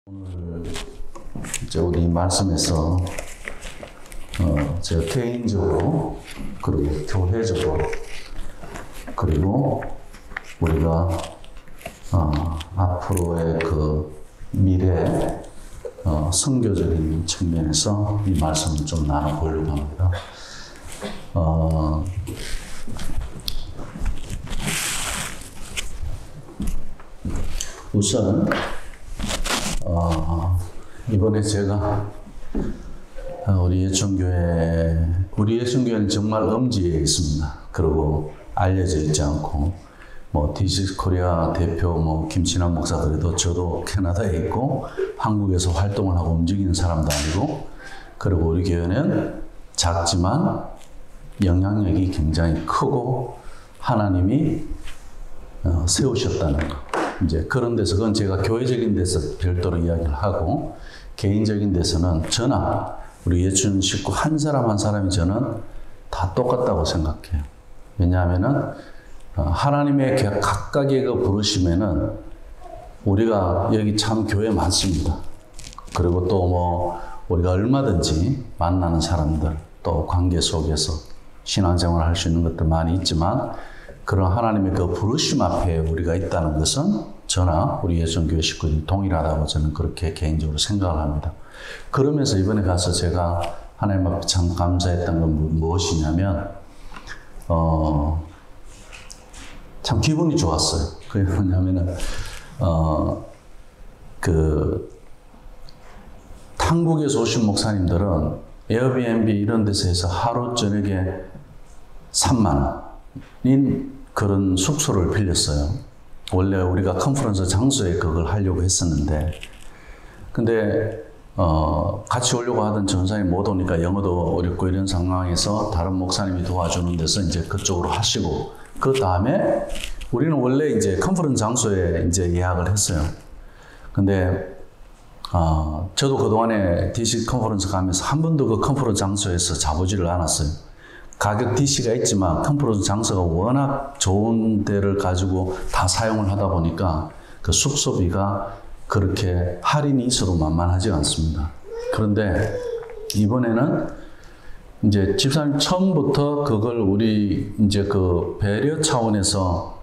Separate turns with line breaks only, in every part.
오늘 이제 우리 말씀에서 제가 개인적으로 그리고 교회적으로 그리고 우리가 앞으로의 그 미래 선교적인 측면에서 이 말씀을 좀 나눠보려고 합니다. 우선 이번에 제가 우리 예천교회는 정말 엄지에 있습니다. 그리고 알려져 있지 않고 D6 코리아 대표 김신학 목사들도 저도 캐나다에 있고 한국에서 활동을 하고 움직이는 사람도 아니고, 그리고 우리 교회는 작지만 영향력이 굉장히 크고 하나님이 세우셨다는 것. 이제 그런 데서 그건 제가 교회적인 데서 별도로 이야기를 하고, 개인적인 데서는 저나 우리 예천 식구 한 사람 한 사람이 저는 다 똑같다고 생각해요. 왜냐하면은 하나님의 각각의 그 부르심에는 우리가 여기 참 교회 많습니다. 그리고 또 우리가 얼마든지 만나는 사람들, 또 관계 속에서 신앙생활을 할 수 있는 것들 많이 있지만, 그런 하나님의 그 부르심 앞에 우리가 있다는 것은 저나 우리 예천교회 식구들이 동일하다고 저는 그렇게 개인적으로 생각을 합니다. 그러면서 이번에 가서 제가 하나님 앞에 참 감사했던 건 무엇이냐면, 참 기분이 좋았어요. 그게 뭐냐면은, 한국에서 오신 목사님들은 에어비앤비 이런 데서 해서 하루 저녁에 3만 원인 그런 숙소를 빌렸어요. 원래 우리가 컨퍼런스 장소에 그걸 하려고 했었는데, 근데 같이 오려고 하던 전사님이 못 오니까 영어도 어렵고 이런 상황에서 다른 목사님이 도와주는 데서 이제 그쪽으로 하시고, 그 다음에 우리는 원래 이제 컨퍼런스 장소에 이제 예약을 했어요. 근데 저도 그동안에 DC 컨퍼런스 가면서 한 번도 그 컨퍼런스 장소에서 자보지를 않았어요. 가격 DC가 있지만 컨퍼런스 장소가 워낙 좋은 데를 가지고 다 사용을 하다 보니까 그 숙소비가 그렇게 할인이 있어도 만만하지 않습니다. 그런데 이번에는 이제 집사님 처음부터 그걸 우리 이제 그 배려 차원에서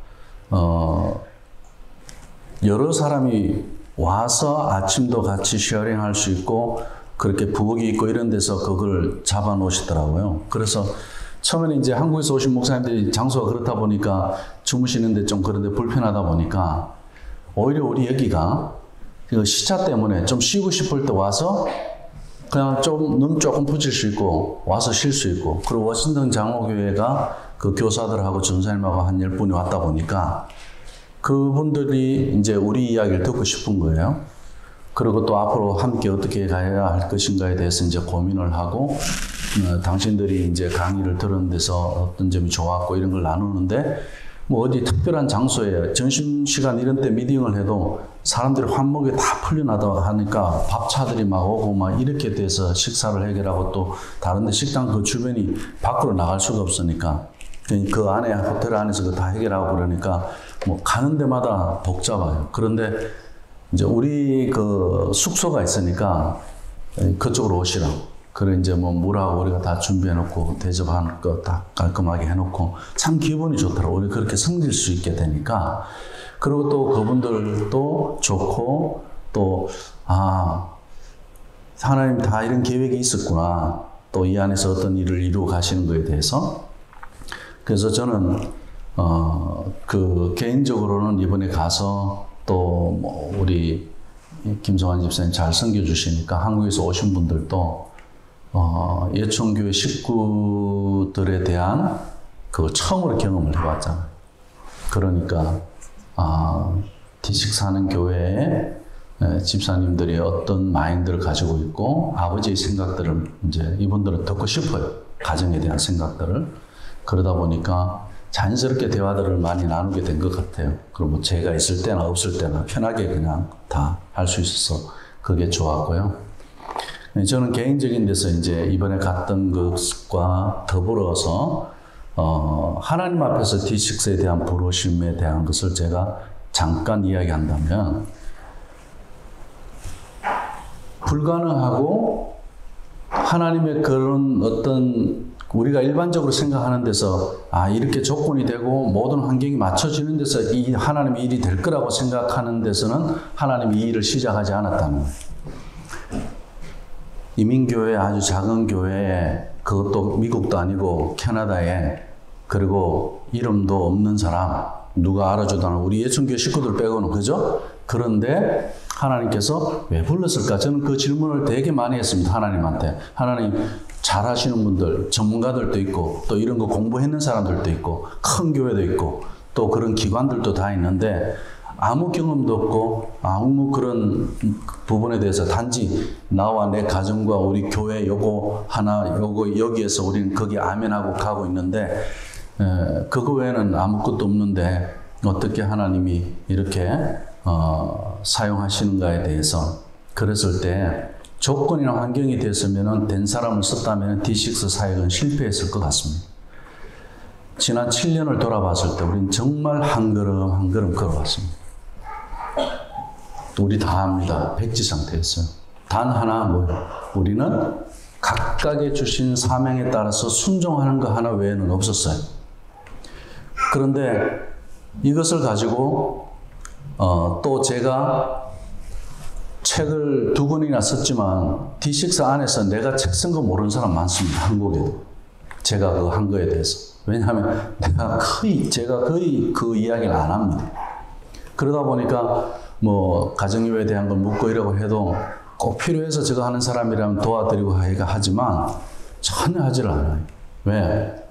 여러 사람이 와서 아침도 같이 쉐어링 할 수 있고 그렇게 부엌이 있고 이런 데서 그걸 잡아 놓으시더라고요. 그래서 처음에는 이제 한국에서 오신 목사님들이 장소가 그렇다 보니까 주무시는데 좀 그런데 불편하다 보니까 오히려 우리 여기가 시차 때문에 좀 쉬고 싶을 때 와서 그냥 눈 조금 붙일 수 있고 와서 쉴 수 있고, 그리고 워싱턴 장로교회가 그 교사들하고 전사님하고 한 10분이 왔다 보니까 그분들이 이제 우리 이야기를 듣고 싶은 거예요. 그리고 또 앞으로 함께 어떻게 가야 할 것인가에 대해서 이제 고민을 하고, 당신들이 이제 강의를 들은 데서 어떤 점이 좋았고 이런 걸 나누는데, 어디 특별한 장소에 점심시간 이런 때 미팅을 해도 사람들이 환목에 다 풀려나다 하니까 밥차들이 막 오고 막 이렇게 돼서 식사를 해결하고, 또 다른 데 식당 그 주변이 밖으로 나갈 수가 없으니까 그 안에 호텔 안에서 다 해결하고 그러니까 가는 데마다 복잡해요. 그런데 이제 우리 그 숙소가 있으니까 그쪽으로 오시라고. 그래 이제 물하고 우리가 다 준비해놓고 대접하는 거 다 깔끔하게 해놓고 참 기분이 좋더라고. 우리 그렇게 섬길 수 있게 되니까. 그리고 또 그분들도 좋고, 또 하나님 다 이런 계획이 있었구나. 또 이 안에서 어떤 일을 이루어 가시는 거에 대해서. 그래서 저는 개인적으로는 이번에 가서 또 우리 김성환 집사님 잘 섬겨주시니까 한국에서 오신 분들도 예천교회 식구들에 대한 그 처음으로 경험을 해봤잖아요. 그러니까 D6 사는 교회에 집사님들이 어떤 마인드를 가지고 있고 아버지의 생각들을 이제 이분들은 듣고 싶어요. 가정에 대한 생각들을. 그러다 보니까 자연스럽게 대화들을 많이 나누게 된 것 같아요. 그리고 제가 있을 때나 없을 때나 편하게 그냥 다 할 수 있어서 그게 좋았고요. 저는 개인적인 데서 이제 이번에 갔던 것과 더불어서 하나님 앞에서 D6에 대한 부르심에 대한 것을 제가 잠깐 이야기한다면, 불가능하고 하나님의 그런 어떤 우리가 일반적으로 생각하는 데서 이렇게 조건이 되고 모든 환경이 맞춰지는 데서 이 하나님의 일이 될 거라고 생각하는 데서는 하나님이 이 일을 시작하지 않았다는 거예요. 이민교회 아주 작은 교회에 그것도 미국도 아니고 캐나다에 그리고 이름도 없는 사람 누가 알아주도 않은 우리 예천교회 식구들 빼고는 그죠? 그런데 하나님께서 왜 불렀을까? 저는 그 질문을 되게 많이 했습니다. 하나님한테. 하나님 잘 하시는 분들, 전문가들도 있고 또 이런 거 공부했는 사람들도 있고 큰 교회도 있고 또 그런 기관들도 다 있는데 아무 경험도 없고 아무 그런 부분에 대해서 단지 나와 내 가정과 우리 교회 요거 하나 요거 여기에서 우리는 거기 아멘하고 가고 있는데 그거 외에는 아무것도 없는데 어떻게 하나님이 이렇게 사용하시는가에 대해서 그랬을 때 조건이나 환경이 됐으면 된 사람을 썼다면 D6 사역은 실패했을 것 같습니다. 지난 7년을 돌아봤을 때 우리는 정말 한 걸음 한 걸음 걸어왔습니다. 우리 다 합니다. 백지 상태였어요. 단 하나 뭐예요? 우리는 각각의 주신 사명에 따라서 순종하는 거 하나 외에는 없었어요. 그런데 이것을 가지고 또 제가 책을 2권이나 썼지만 D6 안에서 내가 책 쓴 거 모르는 사람 많습니다. 한국에도. 제가 그 한 거에 대해서. 왜냐하면 제가 거의 그 이야기를 안 합니다. 그러다 보니까 뭐 가정교회에 대한 걸 묻고 이러고 해도 꼭 필요해서 저거 하는 사람이라면 도와드리고 하지만 전혀 하지를 않아요. 왜?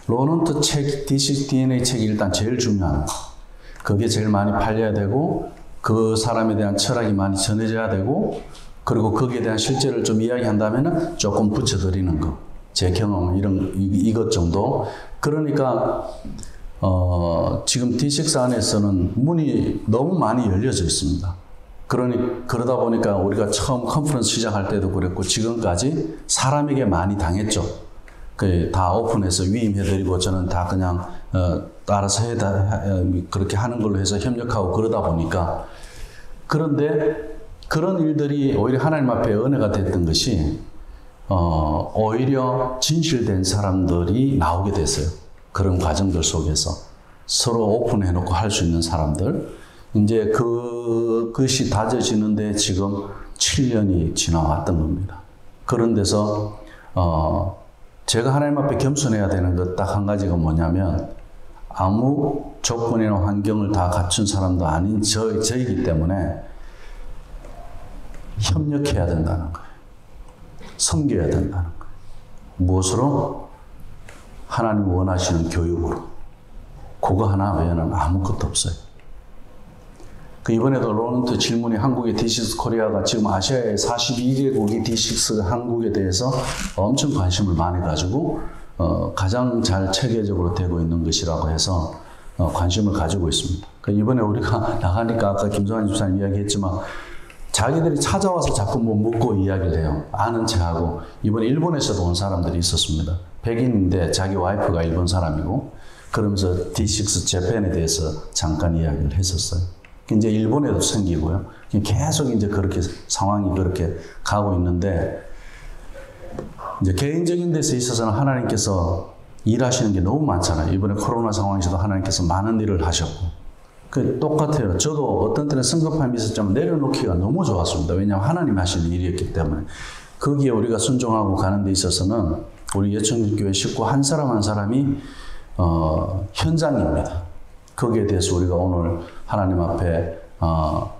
로넌트 책, D6 DNA 책이 일단 제일 중요한 거. 그게 제일 많이 팔려야 되고 그 사람에 대한 철학이 많이 전해져야 되고 그리고 거기에 대한 실제를 좀 이야기한다면 조금 붙여드리는 거. 제 경험 이것 정도. 그러니까 지금 D6 안에서는 문이 너무 많이 열려져 있습니다. 그러다 보니까 우리가 처음 컨퍼런스 시작할 때도 그랬고 지금까지 사람에게 많이 당했죠. 다 오픈해서 위임해드리고 저는 다 그냥 알아서 그렇게 하는 걸로 해서 협력하고 그러다 보니까 그런데 그런 일들이 오히려 하나님 앞에 은혜가 됐던 것이 오히려 진실된 사람들이 나오게 됐어요. 그런 과정들 속에서 서로 오픈해놓고 할 수 있는 사람들 이제 그것이 다져지는데 지금 7년이 지나왔던 겁니다. 그런 데서 제가 하나님 앞에 겸손해야 되는 것 딱 한 가지가 뭐냐면 아무 조건이나 환경을 다 갖춘 사람도 아닌 저이기 때문에 협력해야 된다는 거예요. 섬겨야 된다는 거예요. 무엇으로? 하나님 원하시는 교육으로. 그거 하나 외에는 아무것도 없어요. 이번에도 로넌트 질문이 한국의 D6 코리아가 지금 아시아의 42개국이 D6 한국에 대해서 엄청 관심을 많이 가지고 가장 잘 체계적으로 되고 있는 것이라고 해서 관심을 가지고 있습니다. 이번에 우리가 나가니까 아까 김성환 집사님 이야기했지만 자기들이 찾아와서 자꾸 뭐 묻고 이야기를 해요. 아는 체하고 이번에 일본에서도 온 사람들이 있었습니다. 백인인데 자기 와이프가 일본 사람이고 그러면서 D6 재팬에 대해서 잠깐 이야기를 했었어요. 이제 일본에도 생기고요. 계속 이제 그렇게 상황이 그렇게 가고 있는데 이제 개인적인 데서 있어서는 하나님께서 일하시는 게 너무 많잖아요. 이번에 코로나 상황에서도 하나님께서 많은 일을 하셨고. 똑같아요. 저도 어떤 때는 성급함이 있었지만 내려놓기가 너무 좋았습니다. 왜냐하면 하나님이 하시는 일이었기 때문에. 거기에 우리가 순종하고 가는 데 있어서는 우리 예천교회 식구 한 사람 한 사람이 현장입니다. 거기에 대해서 우리가 오늘 하나님 앞에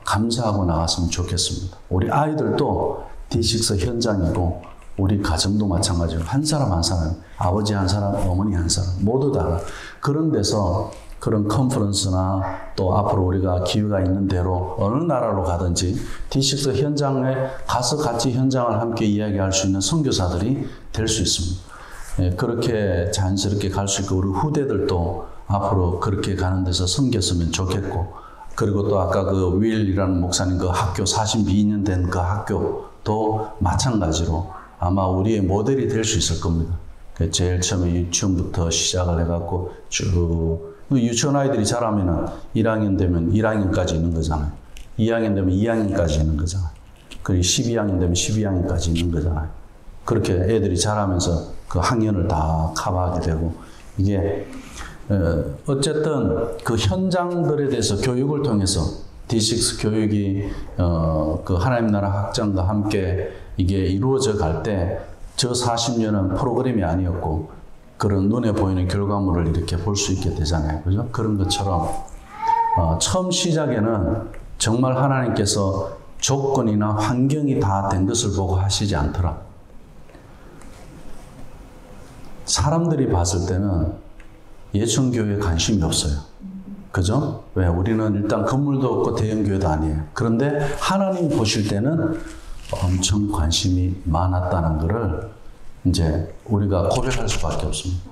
감사하고 나갔으면 좋겠습니다. 우리 아이들도 D6 현장이고 우리 가정도 마찬가지로 한 사람 한 사람, 아버지 한 사람, 어머니 한 사람 모두 다 그런 데서 그런 컨퍼런스나 또 앞으로 우리가 기회가 있는 대로 어느 나라로 가든지 D6 현장에 가서 같이 현장을 함께 이야기할 수 있는 선교사들이 될 수 있습니다. 예, 그렇게 자연스럽게 갈 수 있고 우리 후대들도 앞으로 그렇게 가는 데서 섬겼으면 좋겠고 그리고 또 아까 그 윌이라는 목사님 그 학교 42년 된 그 학교도 마찬가지로 아마 우리의 모델이 될 수 있을 겁니다. 제일 처음에 유치원부터 시작을 해갖고 쭉 유치원 아이들이 자라면은 1학년 되면 1학년까지 있는 거잖아요. 2학년 되면 2학년까지 있는 거잖아요. 그 12학년 되면 12학년까지 있는 거잖아요. 그렇게 애들이 자라면서 그 학년을 다 커버하게 되고, 이게 어쨌든 그 현장들에 대해서 교육을 통해서 D6 교육이 그 하나님 나라 확장과 함께 이게 이루어져 갈 때 저 40년은 프로그램이 아니었고 그런 눈에 보이는 결과물을 이렇게 볼 수 있게 되잖아요. 그죠? 그런 것처럼 처음 시작에는 정말 하나님께서 조건이나 환경이 다 된 것을 보고 하시지 않더라. 사람들이 봤을 때는 예천교회에 관심이 없어요. 그죠? 왜? 우리는 일단 건물도 없고 대형교회도 아니에요. 그런데 하나님 보실 때는 엄청 관심이 많았다는 것을 이제 우리가 고백할 수밖에 없습니다.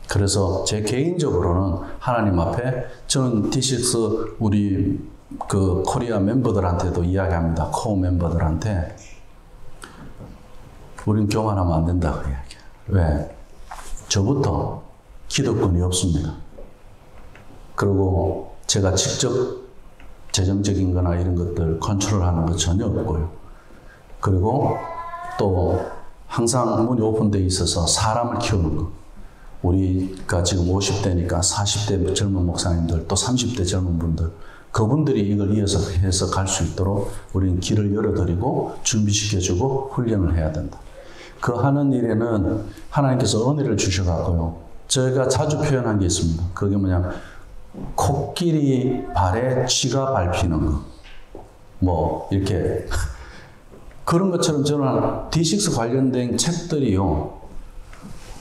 그래서 제 개인적으로는 하나님 앞에 저는 D6 우리 그 코리아 멤버들한테도 이야기합니다. 코어 멤버들한테 우린 교만하면 안 된다고 이야기해요. 왜? 저부터 기득권이 없습니다. 그리고 제가 직접 재정적인 거나 이런 것들 컨트롤하는 거 전혀 없고요. 그리고 또 항상 문이 오픈되어 있어서 사람을 키우는 거. 우리가 지금 50대니까 40대 젊은 목사님들 또 30대 젊은 분들 그분들이 이걸 이어서 해서 갈 수 있도록 우리는 길을 열어드리고 준비시켜주고 훈련을 해야 된다. 그 하는 일에는 하나님께서 은혜를 주셔가고요. 저희가 자주 표현한 게 있습니다. 그게 뭐냐, 코끼리 발에 쥐가 밟히는 거. 뭐 이렇게 그런 것처럼 저는 D6 관련된 책들이요.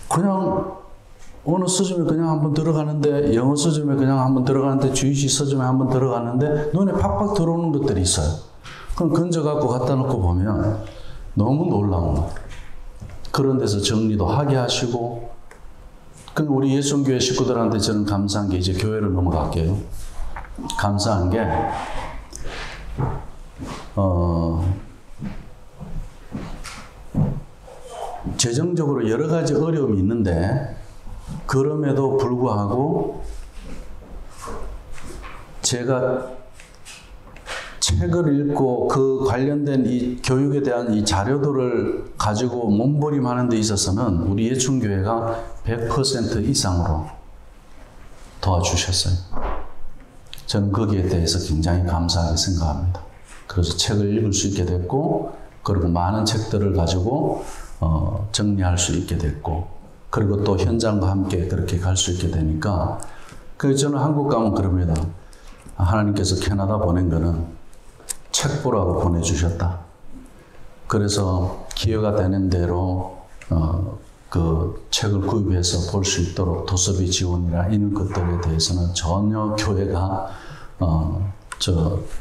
그냥 어느 서점에 그냥 한번 들어가는데, 영어 서점에 그냥 한번 들어가는데, 주의시 서점에 한번 들어가는데 눈에 팍팍 들어오는 것들이 있어요. 그럼 건져갖고 갖다 놓고 보면 너무 놀라운 거예요. 그런 데서 정리도 하게 하시고, 그럼 우리 예수교회 식구들한테 저는 감사한 게, 이제 교회를 넘어갈게요. 감사한 게, 재정적으로 여러 가지 어려움이 있는데, 그럼에도 불구하고 제가 책을 읽고 그 관련된 이 교육에 대한 이 자료들을 가지고 몸부림하는 데 있어서는 우리 예천교회가 100% 이상으로 도와주셨어요. 저는 거기에 대해서 굉장히 감사하게 생각합니다. 그래서 책을 읽을 수 있게 됐고, 그리고 많은 책들을 가지고 정리할 수 있게 됐고, 그리고 또 현장과 함께 그렇게 갈 수 있게 되니까, 그래서 저는 한국 가면 그럽니다. 하나님께서 캐나다 보낸 거는 책 보라고 보내주셨다. 그래서 기회가 되는 대로 그 책을 구입해서 볼 수 있도록 도서비 지원이나 이런 것들에 대해서는 전혀 교회가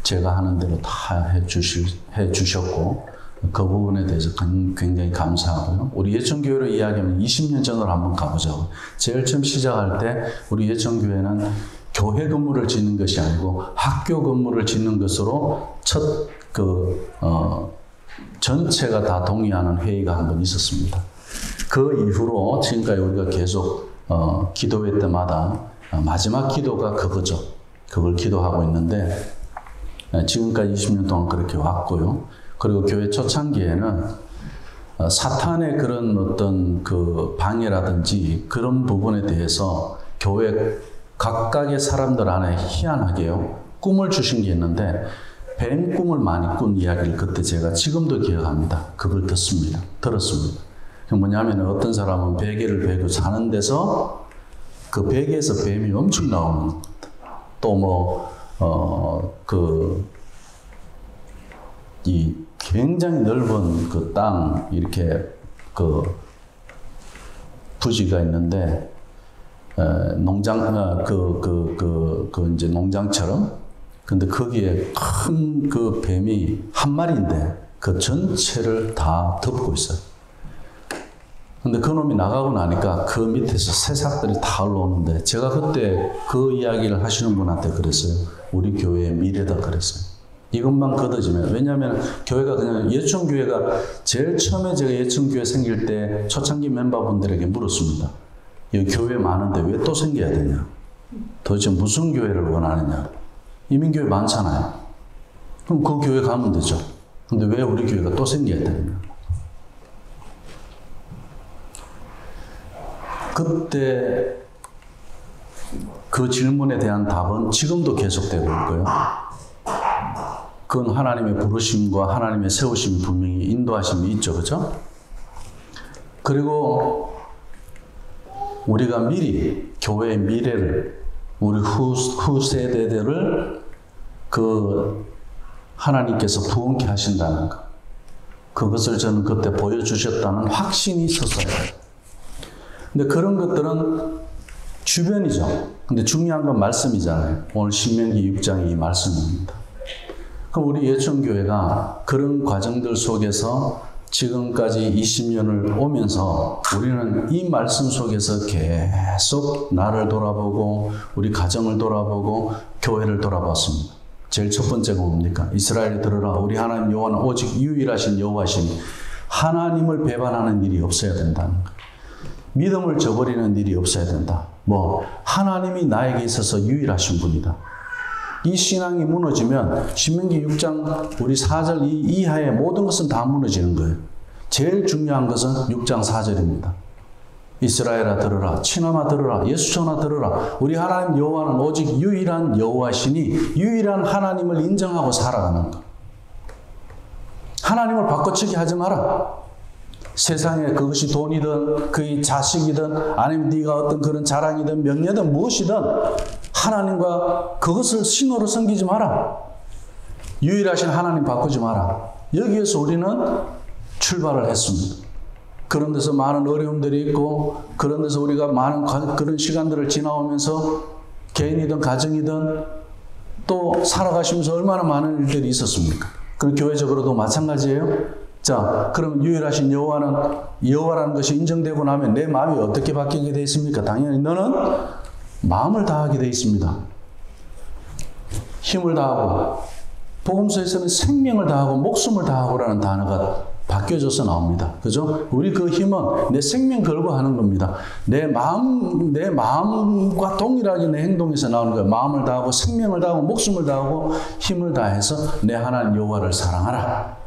제가 하는 대로 다 해주셨고, 그 부분에 대해서 굉장히 감사하고요. 우리 예천교회로 이야기하면 20년 전으로 한번 가보자고. 제일 처음 시작할 때 우리 예천교회는 교회 건물을 짓는 것이 아니고 학교 건물을 짓는 것으로 전체가 다 동의하는 회의가 한 번 있었습니다. 그 이후로 지금까지 우리가 계속 기도회 때마다 마지막 기도가 그거죠. 그걸 기도하고 있는데, 지금까지 20년 동안 그렇게 왔고요. 그리고 교회 초창기에는 사탄의 그런 어떤 그 방해라든지 그런 부분에 대해서 교회 각각의 사람들 안에 희한하게요, 꿈을 주신 게 있는데, 뱀 꿈을 많이 꾼 이야기를 그때 제가 지금도 기억합니다. 그걸 들었습니다. 그 뭐냐면 어떤 사람은 베개를 베고 자는 데서 그 베개에서 뱀이 엄청 나오는 것. 또 이 굉장히 넓은 그 땅, 이렇게 그 부지가 있는데, 이제 농장처럼. 근데 거기에 큰 그 뱀이 한 마리인데 그 전체를 다 덮고 있어요. 근데 그 놈이 나가고 나니까 그 밑에서 새싹들이 다 올라오는데, 제가 그때 그 이야기를 하시는 분한테 그랬어요. 우리 교회의 미래다 그랬어요. 이것만 걷어지면. 왜냐하면 교회가 그냥, 예천교회가 제일 처음에 제가 예천교회 생길 때 초창기 멤버분들에게 물었습니다. 여기 교회 많은데 왜 또 생겨야 되냐? 도대체 무슨 교회를 원하느냐? 이민교회 많잖아요. 그럼 그 교회 가면 되죠. 근데 왜 우리 교회가 또 생겨야 되느냐? 그때 그 질문에 대한 답은 지금도 계속되고 있고요. 그건 하나님의 부르심과 하나님의 세우심이 분명히 인도하심이 있죠. 그렇죠? 그리고 우리가 미리 교회의 미래를 우리 후세대들을 그 하나님께서 부흥케 하신다는 것. 그것을 저는 그때 보여주셨다는 확신이 있었어요. 근데 그런 것들은 주변이죠. 근데 중요한 건 말씀이잖아요. 오늘 신명기 6장의 이 말씀입니다. 그럼 우리 예천교회가 그런 과정들 속에서 지금까지 20년을 오면서 우리는 이 말씀 속에서 계속 나를 돌아보고 우리 가정을 돌아보고 교회를 돌아봤습니다. 제일 첫 번째가 뭡니까? 이스라엘이 들으라. 우리 하나님 여호와는 오직 유일하신 여호와시니 하나님을 배반하는 일이 없어야 된다는 거예요. 믿음을 저버리는 일이 없어야 된다. 하나님이 나에게 있어서 유일하신 분이다. 이 신앙이 무너지면 신명기 6장 우리 4절 이하의 모든 것은 다 무너지는 거예요. 제일 중요한 것은 6장 4절입니다. 이스라엘아 들으라, 친함아 들으라, 예수천하 들으라. 우리 하나님 여호와는 오직 유일한 여호와시니 유일한 하나님을 인정하고 살아가는 것. 하나님을 바꿔치기 하지 마라. 세상에 그것이 돈이든 그의 자식이든 아니면 네가 어떤 그런 자랑이든 명예든 무엇이든 하나님과 그것을 신호로 섬기지 마라. 유일하신 하나님 바꾸지 마라. 여기에서 우리는 출발을 했습니다. 그런 데서 많은 어려움들이 있고 그런 데서 우리가 많은 그런 시간들을 지나오면서 개인이든 가정이든 또 살아가시면서 얼마나 많은 일들이 있었습니까? 그럼 교회적으로도 마찬가지예요. 자, 그럼 유일하신 여호와라는 것이 인정되고 나면 내 마음이 어떻게 바뀌게 되어 있습니까? 당연히 너는 마음을 다하게 되어 있습니다. 힘을 다하고 복음서에서는 생명을 다하고 목숨을 다하고라는 단어가 바뀌어져서 나옵니다. 그죠? 우리 그 힘은 내 생명 걸고 하는 겁니다. 내 마음과 동일하게 내 행동에서 나오는 거예요. 마음을 다하고 생명을 다하고 목숨을 다하고 힘을 다해서 내 하나님 여호와를 사랑하라.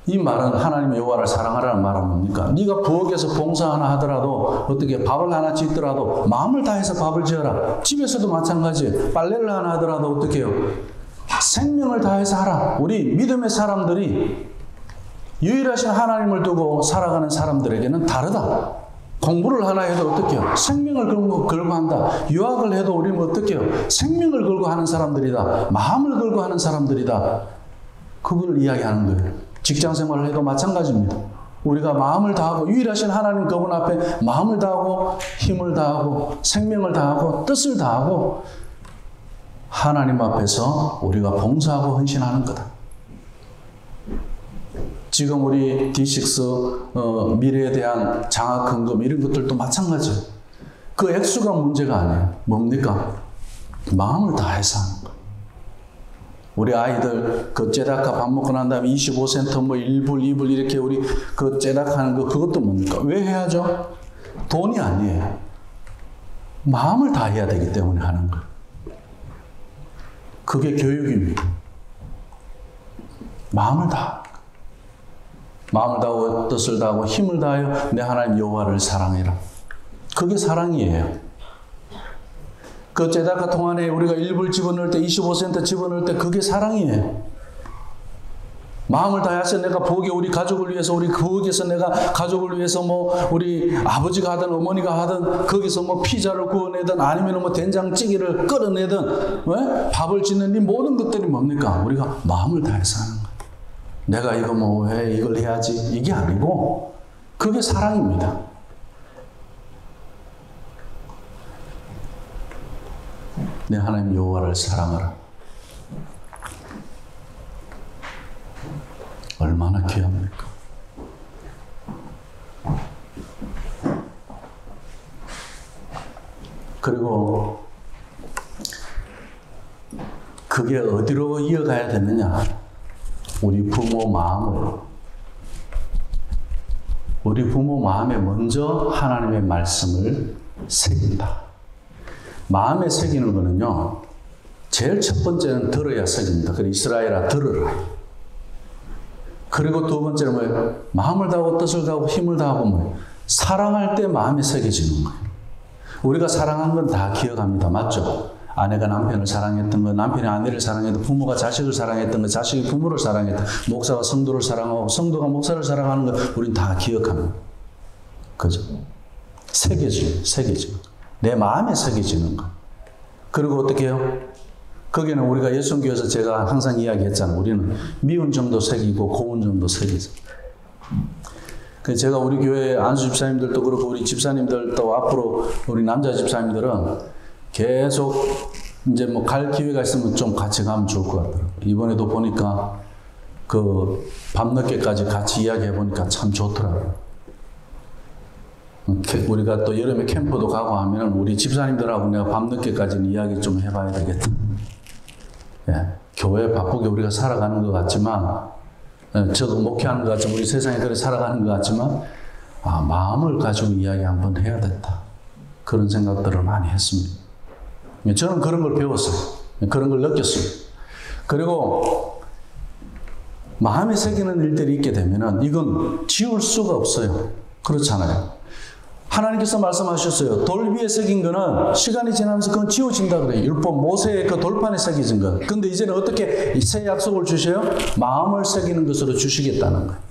이 말은 하나님의 여호와를 사랑하라는 말은 뭡니까? 네가 부엌에서 봉사 하나 하더라도 어떻게 밥을 하나 짓더라도 마음을 다해서 밥을 지어라. 집에서도 마찬가지예요. 빨래를 하나 하더라도 어떻게 해요? 생명을 다해서 하라. 우리 믿음의 사람들이 유일하신 하나님을 두고 살아가는 사람들에게는 다르다. 공부를 하나 해도 어떻게 해요? 생명을 걸고 한다. 유학을 해도 우리는 어떻게 해요? 생명을 걸고 하는 사람들이다. 마음을 걸고 하는 사람들이다. 그걸 이야기하는 거예요. 직장 생활을 해도 마찬가지입니다. 우리가 마음을 다하고 유일하신 하나님 그분 앞에 마음을 다하고 힘을 다하고 생명을 다하고 뜻을 다하고 하나님 앞에서 우리가 봉사하고 헌신하는 거다. 지금 우리 D6 미래에 대한 장학헌금 이런 것들도 마찬가지예요. 그 액수가 문제가 아니에요. 뭡니까? 마음을 다해서 하는 거예요. 우리 아이들 그 째다카 밥 먹고 난 다음에 25센트 1불 2불 이렇게 우리 그 째다카 하는 거 그것도 뭡니까? 왜 해야죠? 돈이 아니에요. 마음을 다해야 되기 때문에 하는 거예요. 그게 교육입니다. 마음을 다하고 뜻을 다하고 힘을 다하여 내 하나님 여호와를 사랑해라. 그게 사랑이에요. 그 째다카 통 안에 우리가 1불 집어넣을 때 25센트 집어넣을 때 그게 사랑이에요. 마음을 다해서 내가 부엌에 우리 가족을 위해서 우리 부엌에서 내가 가족을 위해서 우리 아버지가 하든 어머니가 하든 거기서 피자를 구워내든 아니면 된장찌개를 끓여내든 밥을 짓는 이 모든 것들이 뭡니까? 우리가 마음을 다해서 하는 거예요. 내가 이거 왜 이걸 해야지 이게 아니고 그게 사랑입니다. 내 하나님 여호와를 사랑하라. 얼마나 귀합니까? 그리고 그게 어디로 이어가야 되느냐? 우리 부모 마음에 먼저 하나님의 말씀을 새긴다. 마음에 새기는 거는요, 제일 첫 번째는 들어야 새깁니다. 그래, 이스라엘아 들으라. 그리고 두 번째는 뭐예요? 마음을 다하고 뜻을 다하고 힘을 다하고 뭐예요? 사랑할 때 마음에 새겨지는 거예요. 우리가 사랑한 건 다 기억합니다. 맞죠? 아내가 남편을 사랑했던 거, 남편이 아내를 사랑했던 거, 부모가 자식을 사랑했던 거, 자식이 부모를 사랑했던 거, 목사가 성도를 사랑하고 성도가 목사를 사랑하는 거 우린 다 기억합니다. 그죠? 새겨지는 내 마음에 새겨지는 거. 그리고 어떻게 해요? 거기는 우리가 예수교에서 제가 항상 이야기했잖아요. 우리는 미운 점도 새기고 고운 점도 새기죠. 제가 우리 교회 안수 집사님들도 그렇고 우리 집사님들도 앞으로 우리 남자 집사님들은 계속 이제 뭐 갈 기회가 있으면 좀 같이 가면 좋을 것 같더라고요. 이번에도 보니까 그 밤늦게까지 같이 이야기해 보니까 참 좋더라고요. 우리가 또 여름에 캠프도 가고 하면 우리 집사님들하고 내가 밤늦게까지는 이야기 좀 해봐야 되겠다. 예, 교회 바쁘게 우리가 살아가는 것 같지만, 저도 목회하는 것 같지만, 우리 세상에 그렇게 살아가는 것 같지만, 마음을 가지고 이야기 한번 해야겠다. 그런 생각들을 많이 했습니다. 저는 그런 걸 배웠어요. 그런 걸 느꼈어요. 그리고 마음에 새기는 일들이 있게 되면은 이건 지울 수가 없어요. 그렇잖아요. 하나님께서 말씀하셨어요. 돌 위에 새긴 거는 시간이 지나면서 그건 지워진다 그래요. 율법 모세의 그 돌판에 새겨진 거. 근데 이제는 어떻게 새 약속을 주셔요? 마음을 새기는 것으로 주시겠다는 거예요.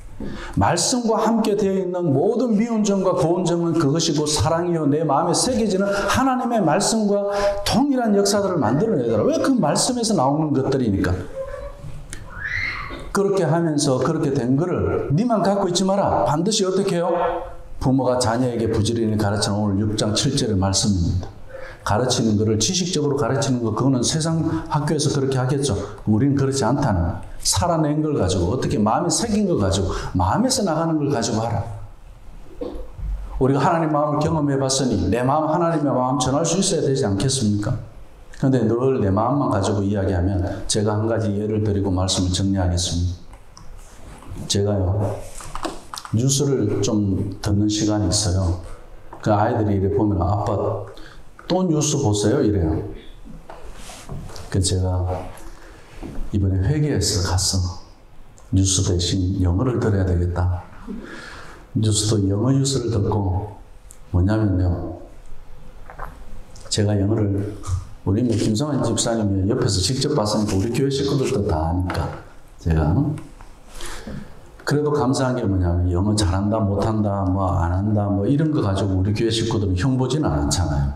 말씀과 함께 되어 있는 모든 미운 점과 고운 점은 그것이고 사랑이요 내 마음에 새겨지는 하나님의 말씀과 동일한 역사들을 만들어내더라. 왜? 그 말씀에서 나오는 것들이니까. 그렇게 하면서 그렇게 된 거를 니만 갖고 있지 마라. 반드시 어떻게 해요? 부모가 자녀에게 부지런히 가르치는 오늘 6장 7절의 말씀입니다. 가르치는 것을 지식적으로 가르치는 것, 그거는 세상 학교에서 그렇게 하겠죠. 우리는 그렇지 않다는 살아낸 걸 가지고 어떻게 마음에 새긴 걸 가지고 마음에서 나가는 걸 가지고 하라. 우리가 하나님 마음을 경험해 봤으니 내 마음 하나님의 마음 전할 수 있어야 되지 않겠습니까? 그런데 늘 내 마음만 가지고 이야기하면 제가 한 가지 예를 드리고 말씀을 정리하겠습니다. 제가요 뉴스를 좀 듣는 시간이 있어요. 그 아이들이 이래 보면 아빠 또 뉴스 보세요 이래요. 그 제가 이번에 회계에서 갔어. 뉴스 대신 영어를 들어야 되겠다. 뉴스도 영어 뉴스를 듣고 뭐냐면요. 제가 영어를 우리 김성환 집사님이 옆에서 직접 봤으니까 우리 교회 식구들도 다 아니까 제가 그래도 감사한 게 뭐냐면 영어 잘한다 못한다 뭐 안 한다 뭐 이런 거 가지고 우리 교회 식구들은 흉보지는 않잖아요.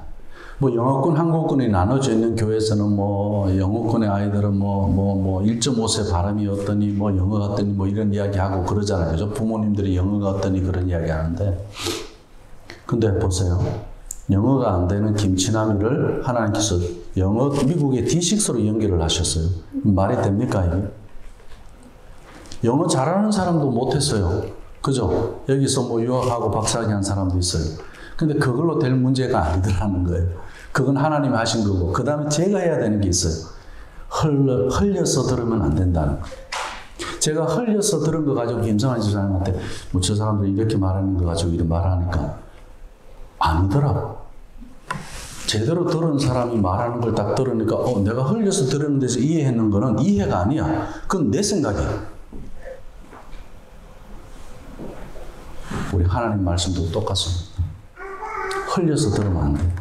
뭐 영어권 한국권이 나눠져 있는 교회에서는 뭐 영어권의 아이들은 뭐 1.5세 발음이 어떠니 뭐 영어가 어떠니 뭐 이런 이야기하고 그러잖아요. 그죠? 부모님들이 영어가 어떠니 그런 이야기 하는데 근데 보세요. 영어가 안 되는 김치남이를 하나님께서 영어 미국의 D6로 연결을 하셨어요. 말이 됩니까 이게? 영어 잘하는 사람도 못했어요. 그죠? 여기서 뭐 유학하고 박사학위 한 사람도 있어요. 근데 그걸로 될 문제가 아니더라는 거예요. 그건 하나님이 하신 거고, 그 다음에 제가 해야 되는 게 있어요. 흘려서 들으면 안 된다는 거예요. 제가 흘려서 들은 거 가지고 김성환 집사님한테 뭐 저 사람들이 이렇게 말하는 거 가지고 이렇게 말하니까 아니더라고. 제대로 들은 사람이 말하는 걸 딱 들으니까 내가 흘려서 들은 데서 이해했는 거는 이해가 아니야. 그건 내 생각이야. 우리 하나님 말씀도 똑같습니다. 흘려서 들으면 안 돼.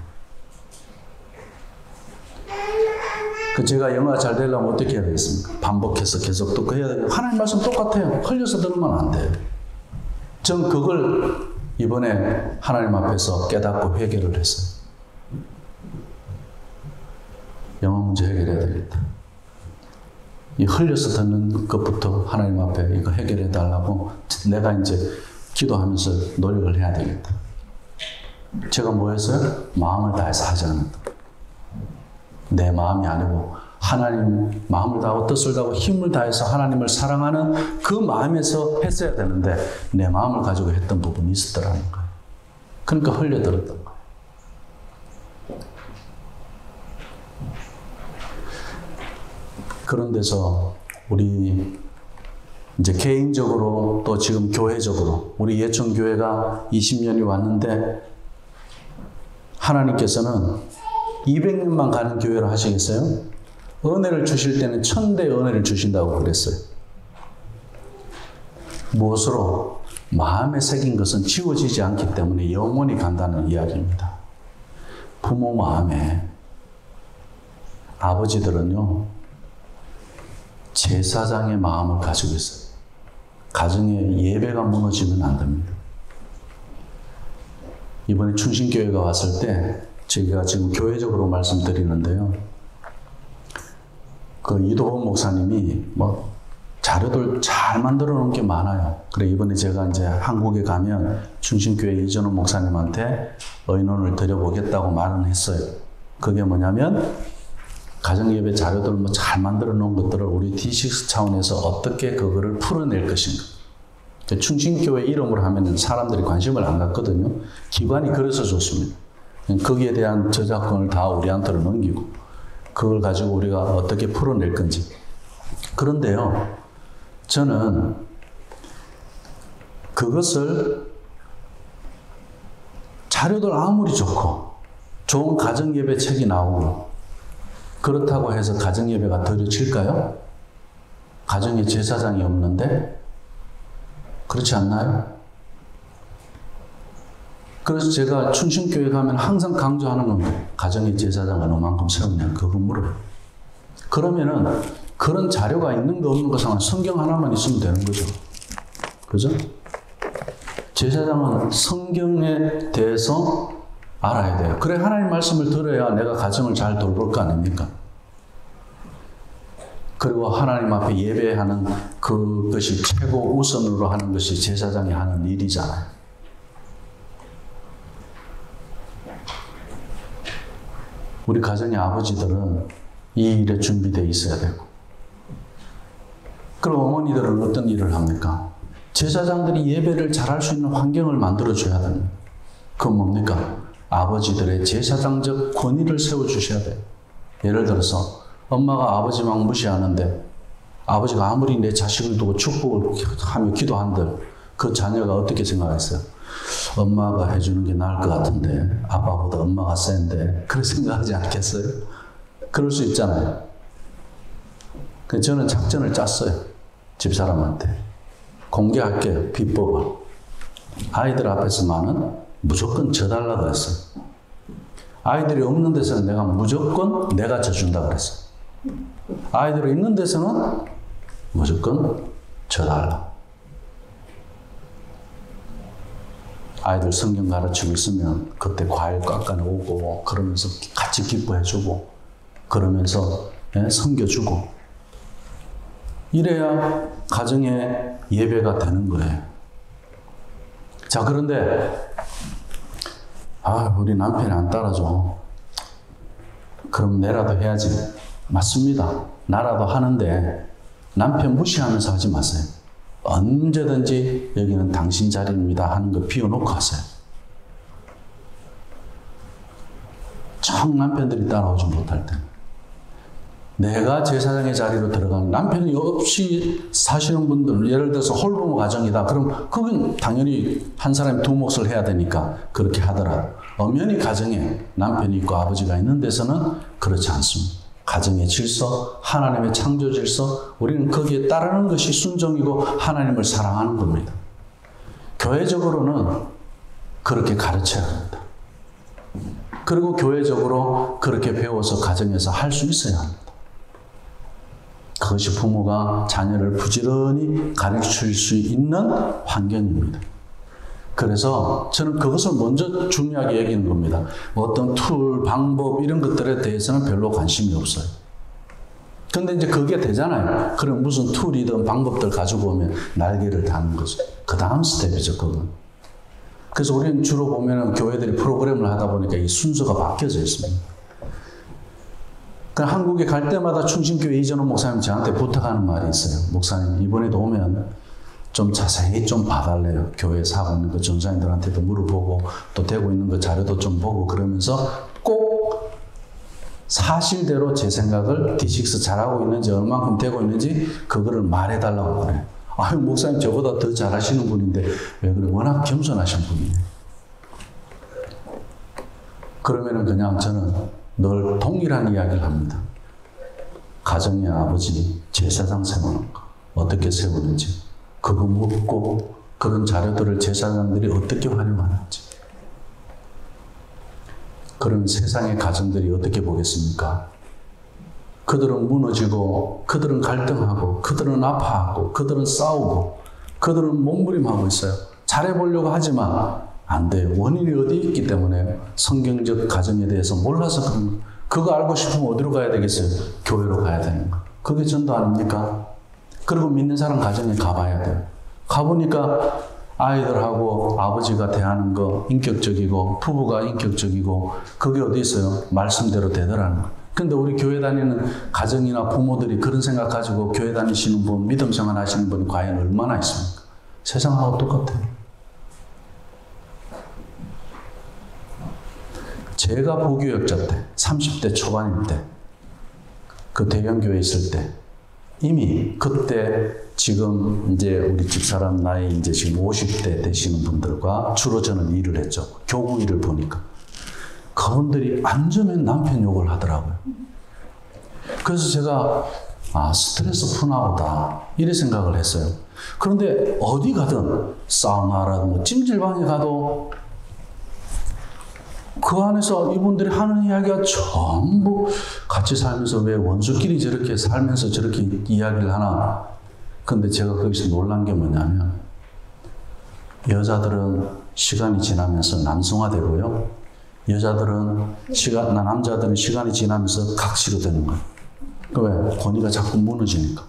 제가 영어가 잘 되려면 어떻게 해야 되겠습니까? 반복해서 계속 듣고 해야 되고 하나님 말씀 똑같아요. 흘려서 들으면 안 돼요. 전 그걸 이번에 하나님 앞에서 깨닫고 해결을 했어요. 영어 문제 해결해야 되겠다. 이 흘려서 듣는 것부터 하나님 앞에 이거 해결해 달라고 내가 이제 기도하면서 노력을 해야 되겠다. 제가 뭐 했어요? 마음을 다해서 하지 않는다. 내 마음이 아니고 하나님 마음을 다하고 뜻을 다하고 힘을 다해서 하나님을 사랑하는 그 마음에서 했어야 되는데 내 마음을 가지고 했던 부분이 있었더라는 거예요. 그러니까 흘려들었던 거예요. 그런 데서 우리 이제 개인적으로 또 지금 교회적으로 우리 예천교회가 20년이 왔는데 하나님께서는 200년만 가는 교회로 하시겠어요? 은혜를 주실 때는 1000대 은혜를 주신다고 그랬어요. 무엇으로? 마음에 새긴 것은 지워지지 않기 때문에 영원히 간다는 이야기입니다. 부모 마음에 아버지들은요, 제사장의 마음을 가지고 있어요. 가정에 예배가 무너지면 안 됩니다. 이번에 충신교회가 왔을 때 제가 지금 교회적으로 말씀드리는데요. 그 이도범 목사님이 자료들 잘 만들어 놓은 게 많아요. 그래 이번에 제가 이제 한국에 가면 충신교회 이전호 목사님한테 의논을 드려보겠다고 말은 했어요. 그게 뭐냐면 가정예배 자료들 잘 만들어 놓은 것들을 우리 D6 차원에서 어떻게 그거를 풀어낼 것인가. 충신교회 이름으로 하면 사람들이 관심을 안 갖거든요. 기관이 그래서 좋습니다. 거기에 대한 저작권을 다 우리한테로 넘기고 그걸 가지고 우리가 어떻게 풀어낼 건지. 그런데요, 저는 그것을 자료들 아무리 좋고 좋은 가정예배 책이 나오고 그렇다고 해서 가정예배가 드려질까요? 가정에 제사장이 없는데? 그렇지 않나요? 그래서 제가 충신교회 가면 항상 강조하는 겁니다. 가정의 제사장은 얼만큼 세우냐, 그거 물어요. 그러면은 그런 자료가 있는 거 없는 거 상관 성경 하나만 있으면 되는 거죠. 그죠? 제사장은 성경에 대해서 알아야 돼요. 그래 하나님 말씀을 들어야 내가 가정을 잘 돌볼 거 아닙니까? 그리고 하나님 앞에 예배하는 그것이 최고 우선으로 하는 것이 제사장이 하는 일이잖아요. 우리 가정의 아버지들은 이 일에 준비되어 있어야 되고, 그럼 어머니들은 어떤 일을 합니까? 제사장들이 예배를 잘할 수 있는 환경을 만들어줘야 됩니다. 그건 뭡니까? 아버지들의 제사장적 권위를 세워주셔야 돼요. 예를 들어서 엄마가 아버지 막 무시하는데 아버지가 아무리 내 자식을 두고 축복을 하며 기도한들 그 자녀가 어떻게 생각했어요? 엄마가 해주는 게 나을 것 같은데 아빠보다 엄마가 센데 그렇게 생각하지 않겠어요? 그럴 수 있잖아요. 그래서 저는 작전을 짰어요. 집사람한테. 공개할게요. 비법을. 아이들 앞에서만은 무조건 져달라 그랬어요. 아이들이 없는 데서는 내가 무조건 내가 져준다 그랬어요. 아이들이 있는 데서는 무조건 져달라. 아이들 성경 가르치고 있으면 그때 과일 깎아내오고 그러면서 같이 기뻐해주고 그러면서 섬겨주고 이래야 가정의 예배가 되는 거예요. 자, 그런데 우리 남편이 안 따라줘. 그럼 내라도 해야지. 맞습니다. 나라도 하는데 남편 무시하면서 하지 마세요. 언제든지 여기는 당신 자리입니다 하는 거 비워놓고 하세요. 정 남편들이 따라오지 못할 때 내가 제사장의 자리로 들어가는 남편이 없이 사시는 분들, 예를 들어서 홀부모 가정이다. 그럼 그건 당연히 한 사람이 두 몫을 해야 되니까 그렇게 하더라도 엄연히 가정에 남편이 있고 아버지가 있는 데서는 그렇지 않습니다. 가정의 질서, 하나님의 창조 질서, 우리는 거기에 따르는 것이 순종이고 하나님을 사랑하는 겁니다. 교회적으로는 그렇게 가르쳐야 합니다. 그리고 교회적으로 그렇게 배워서 가정에서 할 수 있어야 합니다. 그것이 부모가 자녀를 부지런히 가르칠 수 있는 환경입니다. 그래서 저는 그것을 먼저 중요하게 여기는 겁니다. 어떤 툴, 방법 이런 것들에 대해서는 별로 관심이 없어요. 근데 이제 그게 되잖아요. 그럼 무슨 툴이든 방법들 가지고 오면 날개를 다는 거죠. 그 다음 스텝이죠, 그건. 그래서 우리는 주로 보면은 교회들이 프로그램을 하다 보니까 이 순서가 바뀌어져 있습니다. 그러니까 한국에 갈 때마다 충신교회 이전호 목사님 저한테 부탁하는 말이 있어요. 목사님, 이번에도 오면 좀 자세히 좀 봐달래요. 교회에서 하고 있는 거 전사님들한테도 물어보고 또 되고 있는 거 자료도 좀 보고 그러면서 꼭 사실대로 제 생각을 D6 잘하고 있는지 얼만큼 되고 있는지 그거를 말해달라고 그래요. 아유, 목사님 저보다 더 잘하시는 분인데 왜 그래? 워낙 겸손하신 분이에요. 그러면은 그냥 저는 늘 동일한 이야기를 합니다. 가정의 아버지 제사장 세우는 거 어떻게 세우는지 그거 묻고 그런 자료들을 제사장들이 어떻게 활용하는지. 그런 세상의 가정들이 어떻게 보겠습니까? 그들은 무너지고, 그들은 갈등하고, 그들은 아파하고, 그들은 싸우고, 그들은 몸부림하고 있어요. 잘해보려고 하지만 안 돼요. 원인이 어디 있기 때문에 성경적 가정에 대해서 몰라서 그런 거. 그거 알고 싶으면 어디로 가야 되겠어요? 교회로 가야 되는 거. 그게 전도 아닙니까? 그리고 믿는 사람 가정에 가봐야 돼요. 가보니까 아이들하고 아버지가 대하는 거 인격적이고 부부가 인격적이고 그게 어디 있어요? 말씀대로 되더라는 거. 근데 우리 교회 다니는 가정이나 부모들이 그런 생각 가지고 교회 다니시는 분, 믿음 생활 하시는 분이 과연 얼마나 있습니까? 세상하고 똑같아요. 제가 부교역자 때, 30대 초반일 때, 그 대형교회 있을 때, 이미 그때 지금 이제 우리 집사람 나이 이제 지금 50대 되시는 분들과 주로 저는 일을 했죠. 교구 일을 보니까. 그분들이 앉으면 남편 욕을 하더라고요. 그래서 제가 스트레스 푸나 보다 이런 생각을 했어요. 그런데 어디 가든 사우나라든 뭐 찜질방에 가도 그 안에서 이분들이 하는 이야기가 전부 같이 살면서 왜 원수끼리 저렇게 살면서 저렇게 이야기를 하나. 근데 제가 거기서 놀란 게 뭐냐면 여자들은 시간이 지나면서 남성화되고요. 남자들은 시간이 지나면서 각시로 되는 거예요. 왜? 권위가 자꾸 무너지니까.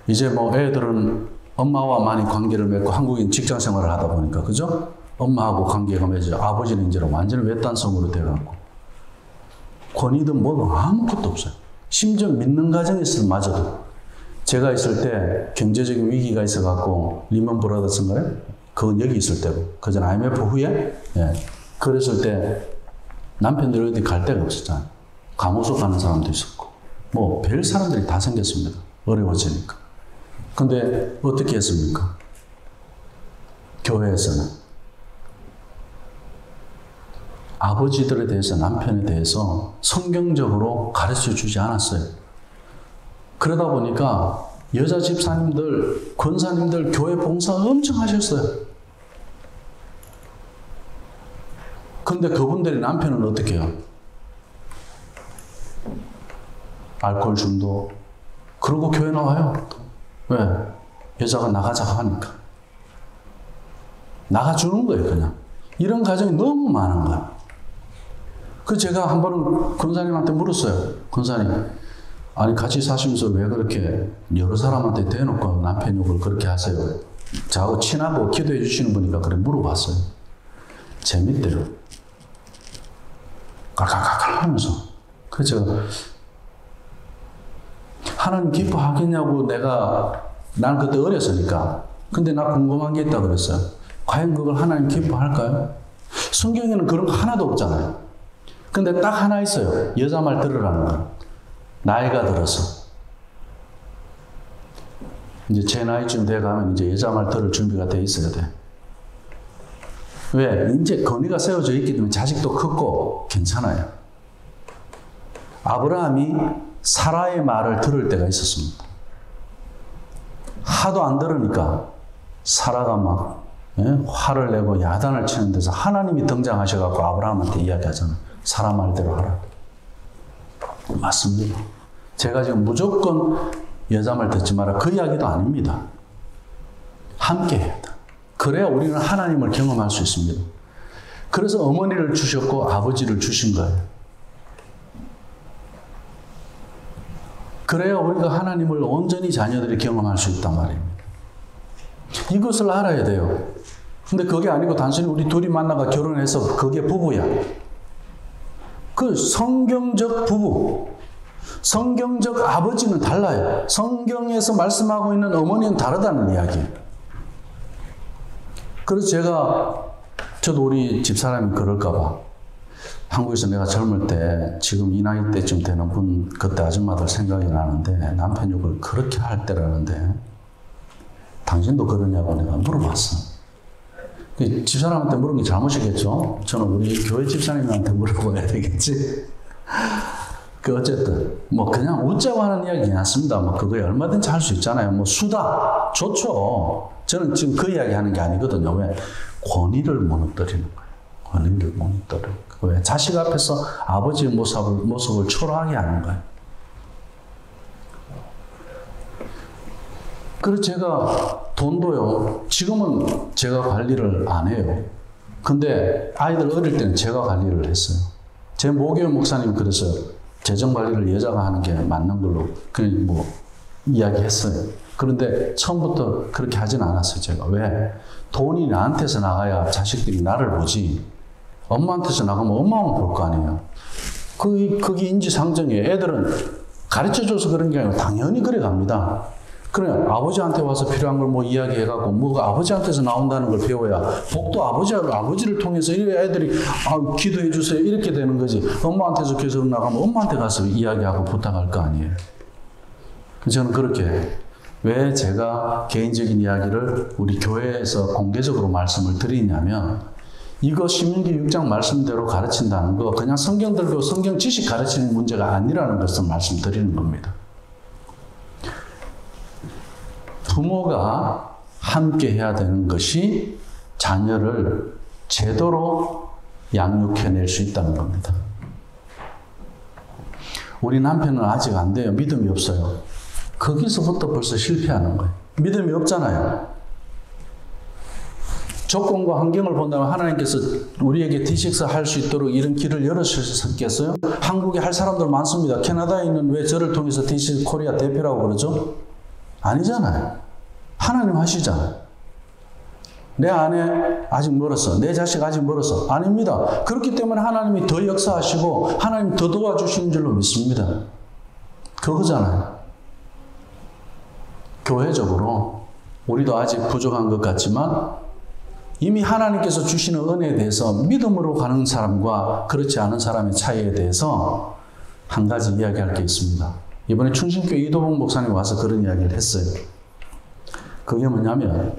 이제 뭐 애들은 엄마와 많이 관계를 맺고 한국인 직장 생활을 하다 보니까, 그죠? 엄마하고 관계가 맺어져. 아버지는 이제 완전히 외딴성으로 돼갖고. 권위든 뭐든 아무것도 없어요. 심지어 믿는 가정에서마저도. 제가 있을 때 경제적인 위기가 있어갖고, 리먼 브라더스인가요? 그건 여기 있을 때고. 그전 IMF 후에? 예. 그랬을 때 남편들이 어디 갈 데가 없었잖아요. 감호소 가는 사람도 있었고. 뭐, 별 사람들이 다 생겼습니다. 어려워지니까. 근데 어떻게 했습니까? 교회에서는. 아버지들에 대해서, 남편에 대해서 성경적으로 가르쳐 주지 않았어요. 그러다 보니까 여자 집사님들, 권사님들 교회 봉사 엄청 하셨어요. 근데 그분들의 남편은 어떻게 해요? 알코올 중독. 그러고 교회 나와요. 왜? 여자가 나가자고 하니까. 나가주는 거예요, 그냥. 이런 가정이 너무 많은 거예요. 그 제가 한 번은 권사님한테 물었어요. 권사님, 아니 같이 사시면서 왜 그렇게 여러 사람한테 대놓고 남편 욕을 그렇게 하세요? 저하고 친하고 기도해 주시는 분이니까 그래 물어봤어요. 재밌대요. 깔깔깔깔 하면서. 그래서 제가 하나님 기뻐하겠냐고 난 그때 어렸으니까. 근데 나 궁금한 게 있다고 그랬어요. 과연 그걸 하나님 기뻐할까요? 성경에는 그런 거 하나도 없잖아요. 근데 딱 하나 있어요. 여자 말 들으라는 거. 나이가 들어서. 이제 제 나이쯤 돼가면 이제 여자 말 들을 준비가 돼 있어야 돼. 왜? 이제 권위가 세워져 있기 때문에 자식도 컸고 괜찮아요. 아브라함이 사라의 말을 들을 때가 있었습니다. 하도 안 들으니까 사라가 막 화를 내고 야단을 치는 데서 하나님이 등장하셔갖고 아브라함한테 이야기하잖아요. 사라 말대로 하라. 맞습니다. 제가 지금 무조건 여자 말 듣지 마라. 그 이야기도 아닙니다. 함께 해야 돼. 그래야 우리는 하나님을 경험할 수 있습니다. 그래서 어머니를 주셨고 아버지를 주신 거예요. 그래야 우리가 하나님을 온전히 자녀들이 경험할 수 있단 말입니다. 이것을 알아야 돼요. 근데 그게 아니고 단순히 우리 둘이 만나가 결혼해서 그게 부부야. 그 성경적 부부, 성경적 아버지는 달라요. 성경에서 말씀하고 있는 어머니는 다르다는 이야기예요. 그래서 저도 우리 집사람이 그럴까봐 한국에서 내가 젊을 때 지금 이 나이 때쯤 되는 분 그때 아줌마들 생각이 나는데 남편 욕을 그렇게 할 때라는데 당신도 그러냐고 내가 물어봤어. 집사람한테 물은 게 잘못이겠죠? 저는 우리 교회 집사님한테 물어봐야 되겠지? 어쨌든 뭐 그냥 웃자고 하는 이야기는 않습니다. 뭐 그거에 얼마든지 할 수 있잖아요. 뭐 수다 좋죠. 저는 지금 그 이야기 하는 게 아니거든요. 왜? 권위를 무너뜨리는 거예요. 권위를 무너뜨리는 거예요. 왜? 자식 앞에서 아버지의 모습을 초라하게 하는 거예요. 그래서 제가 돈도요, 지금은 제가 관리를 안 해요. 근데 아이들 어릴 때는 제가 관리를 했어요. 제 모교회 목사님이 그랬어요. 재정 관리를 여자가 하는 게 맞는 걸로 그냥 뭐 이야기했어요. 그런데 처음부터 그렇게 하진 않았어요. 제가. 왜? 돈이 나한테서 나가야 자식들이 나를 보지. 엄마한테서 나가면 엄마만 볼 거 아니에요. 그게 인지상정이에요. 애들은 가르쳐줘서 그런 게 아니고 당연히 그래 갑니다. 그래, 아버지한테 와서 필요한 걸 뭐 이야기해갖고, 뭐가 아버지한테서 나온다는 걸 배워야, 복도 아버지를 통해서 애들이, 기도해주세요. 이렇게 되는 거지. 엄마한테서 계속 나가면 엄마한테 가서 이야기하고 부탁할 거 아니에요. 저는 그렇게, 왜 제가 개인적인 이야기를 우리 교회에서 공개적으로 말씀을 드리냐면, 이거 신명기 6장 말씀대로 가르친다는 거, 그냥 성경 들고 성경 지식 가르치는 문제가 아니라는 것을 말씀드리는 겁니다. 부모가 함께 해야 되는 것이 자녀를 제대로 양육해낼 수 있다는 겁니다. 우리 남편은 아직 안 돼요. 믿음이 없어요. 거기서부터 벌써 실패하는 거예요. 믿음이 없잖아요. 조건과 환경을 본다면 하나님께서 우리에게 D6 할 수 있도록 이런 길을 열어주셨겠어요? 한국에 할 사람들 많습니다. 캐나다에 있는 왜 저를 통해서 D6 코리아 대표라고 그러죠? 아니잖아요. 하나님 하시잖아요. 내 아내 아직 멀었어. 내 자식 아직 멀었어. 아닙니다. 그렇기 때문에 하나님이 더 역사하시고 하나님 더 도와주시는 줄로 믿습니다. 그거잖아요. 교회적으로 우리도 아직 부족한 것 같지만 이미 하나님께서 주시는 은혜에 대해서 믿음으로 가는 사람과 그렇지 않은 사람의 차이에 대해서 한 가지 이야기할 게 있습니다. 이번에 충신교회 이도봉 목사님 와서 그런 이야기를 했어요. 그게 뭐냐면